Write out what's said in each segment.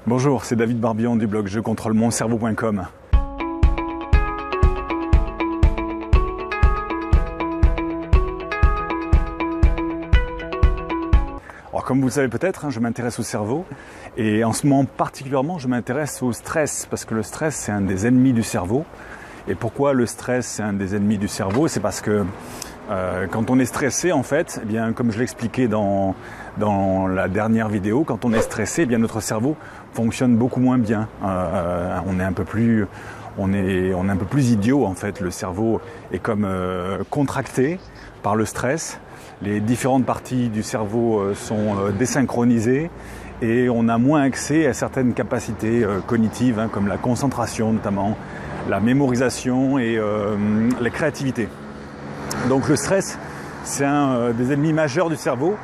Bonjour, c'est David Barbillon du blog jecontrôlemoncerveau.com. Alors, comme vous le savez peut-être, je m'intéresse au cerveau et en ce moment particulièrement, je m'intéresse au stress parce que le stress, c'est un des ennemis du cerveau. Et pourquoi le stress, c'est un des ennemis du cerveau? C'est parce que quand on est stressé, en fait, eh bien, comme je l'expliquais dans la dernière vidéo, quand on est stressé, eh bien, notre cerveau fonctionne beaucoup moins bien. On est un peu plus idiot, en fait. Le cerveau est comme contracté par le stress. Les différentes parties du cerveau sont désynchronisées et on a moins accès à certaines capacités cognitives, comme la concentration notamment, la mémorisation et la créativité. Donc le stress, c'est un des ennemis majeurs du cerveau.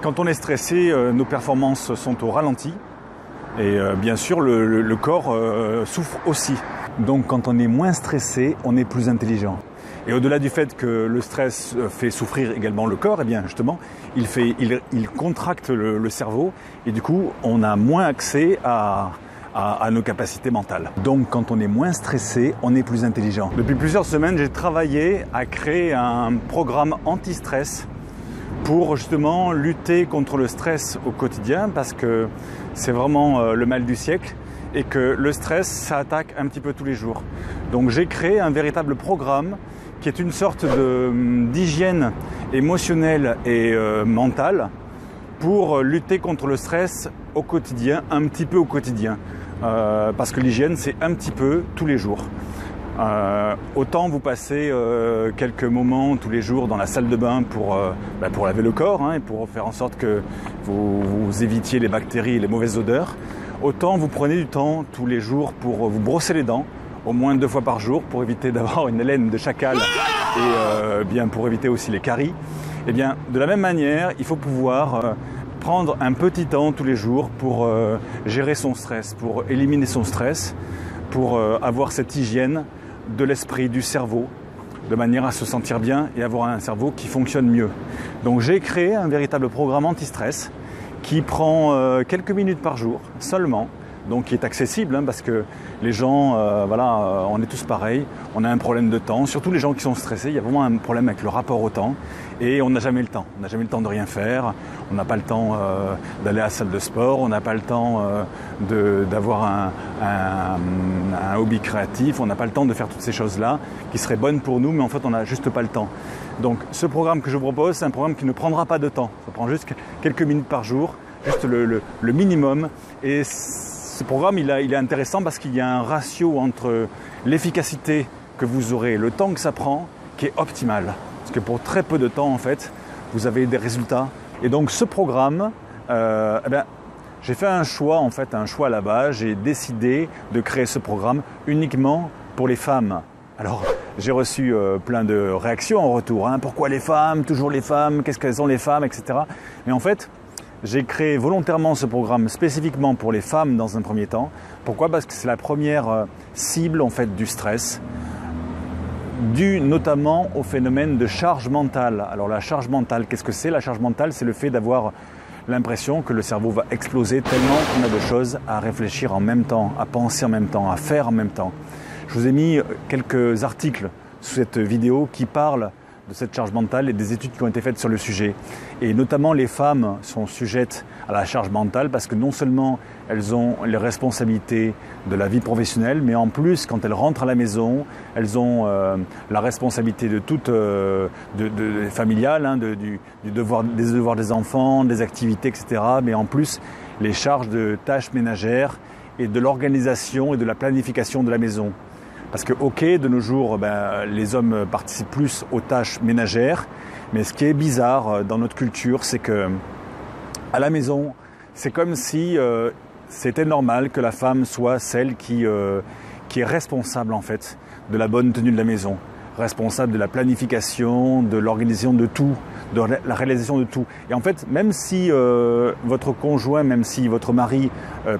Quand on est stressé, nos performances sont au ralenti et bien sûr le corps souffre aussi. Donc quand on est moins stressé, on est plus intelligent. Et au-delà du fait que le stress fait souffrir également le corps, eh bien justement, il contracte le cerveau et du coup, on a moins accès à nos capacités mentales. Donc quand on est moins stressé, on est plus intelligent. Depuis plusieurs semaines, j'ai travaillé à créer un programme anti-stress pour justement lutter contre le stress au quotidien parce que c'est vraiment le mal du siècle et que le stress, ça attaque un petit peu tous les jours. Donc j'ai créé un véritable programme qui est une sorte d'hygiène émotionnelle et mentale pour lutter contre le stress au quotidien, un petit peu au quotidien. Parce que l'hygiène, c'est un petit peu tous les jours. Autant vous passez quelques moments tous les jours dans la salle de bain pour laver le corps et pour faire en sorte que vous évitiez les bactéries et les mauvaises odeurs. Autant vous prenez du temps tous les jours pour vous brosser les dents, au moins 2 fois par jour, pour éviter d'avoir une haleine de chacal et bien pour éviter aussi les caries. Et bien, de la même manière, il faut pouvoir prendre un petit temps tous les jours pour gérer son stress, pour éliminer son stress, pour avoir cette hygiène de l'esprit, du cerveau, de manière à se sentir bien et avoir un cerveau qui fonctionne mieux. Donc j'ai créé un véritable programme anti-stress qui prend quelques minutes par jour seulement, donc qui est accessible parce que les gens, on est tous pareils, on a un problème de temps, surtout les gens qui sont stressés, il y a vraiment un problème avec le rapport au temps et on n'a jamais le temps. On n'a jamais le temps de rien faire, on n'a pas le temps d'aller à la salle de sport, on n'a pas le temps d'avoir un hobby créatif, on n'a pas le temps de faire toutes ces choses-là qui seraient bonnes pour nous, mais en fait on n'a juste pas le temps. Donc ce programme que je vous propose, c'est un programme qui ne prendra pas de temps, ça prend juste quelques minutes par jour, juste le minimum. Et ce programme, il est intéressant parce qu'il y a un ratio entre l'efficacité que vous aurez, le temps que ça prend, qui est optimal. Parce que pour très peu de temps, en fait, vous avez des résultats. Et donc, ce programme, j'ai fait un choix à la base. J'ai décidé de créer ce programme uniquement pour les femmes. Alors, j'ai reçu plein de réactions en retour. Pourquoi les femmes? Toujours les femmes? Qu'est-ce qu'elles ont les femmes? Etc. Mais en fait, j'ai créé volontairement ce programme spécifiquement pour les femmes dans un premier temps. Pourquoi? Parce que c'est la première cible en fait du stress, dû notamment au phénomène de charge mentale. Alors la charge mentale, qu'est-ce que c'est? La charge mentale, c'est le fait d'avoir l'impression que le cerveau va exploser tellement qu'on a de choses à réfléchir en même temps, à penser en même temps, à faire en même temps. Je vous ai mis quelques articles sous cette vidéo qui parlent de cette charge mentale et des études qui ont été faites sur le sujet. Et notamment les femmes sont sujettes à la charge mentale parce que non seulement elles ont les responsabilités de la vie professionnelle, mais en plus quand elles rentrent à la maison, elles ont la responsabilité de toute familiale, des devoirs des enfants, des activités, etc. Mais en plus les charges de tâches ménagères et de l'organisation et de la planification de la maison. Parce que, ok, de nos jours, les hommes participent plus aux tâches ménagères, mais ce qui est bizarre dans notre culture, c'est que à la maison, c'est comme si c'était normal que la femme soit celle qui est responsable en fait de la bonne tenue de la maison, responsable de la planification, de l'organisation de tout, de la réalisation de tout. Et en fait, même si votre conjoint, même si votre mari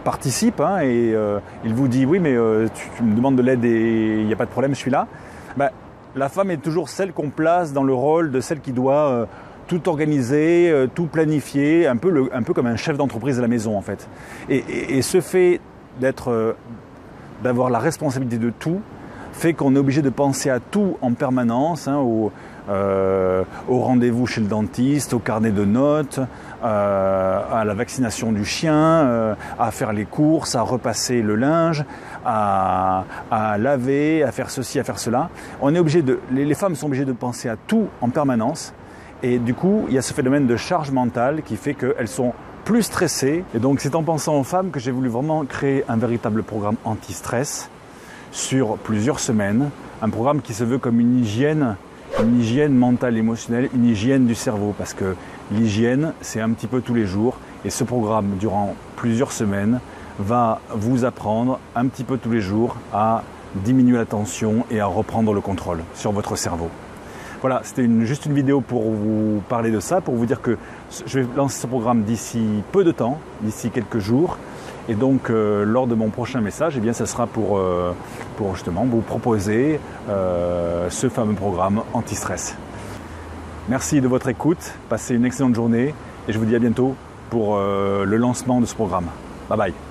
participe et il vous dit « oui, mais tu me demandes de l'aide et il n'y a pas de problème, je suis là », la femme est toujours celle qu'on place dans le rôle de celle qui doit tout organiser, tout planifier, un peu comme un chef d'entreprise à la maison en fait. Et ce fait d'avoir la responsabilité de tout fait qu'on est obligé de penser à tout en permanence, hein, au rendez-vous chez le dentiste, au carnet de notes, à la vaccination du chien, à faire les courses, à repasser le linge, à laver, à faire ceci, à faire cela. On est obligé les femmes sont obligées de penser à tout en permanence et du coup il y a ce phénomène de charge mentale qui fait qu'elles sont plus stressées. Et donc c'est en pensant aux femmes que j'ai voulu vraiment créer un véritable programme anti-stress sur plusieurs semaines, un programme qui se veut comme une hygiène mentale, émotionnelle, une hygiène du cerveau, parce que l'hygiène, c'est un petit peu tous les jours, et ce programme, durant plusieurs semaines, va vous apprendre un petit peu tous les jours à diminuer la tension et à reprendre le contrôle sur votre cerveau. Voilà, c'était juste une vidéo pour vous parler de ça, pour vous dire que je vais lancer ce programme d'ici peu de temps, d'ici quelques jours. Et donc, lors de mon prochain message, eh bien, ça sera pour justement vous proposer ce fameux programme anti-stress. Merci de votre écoute, passez une excellente journée et je vous dis à bientôt pour le lancement de ce programme. Bye bye.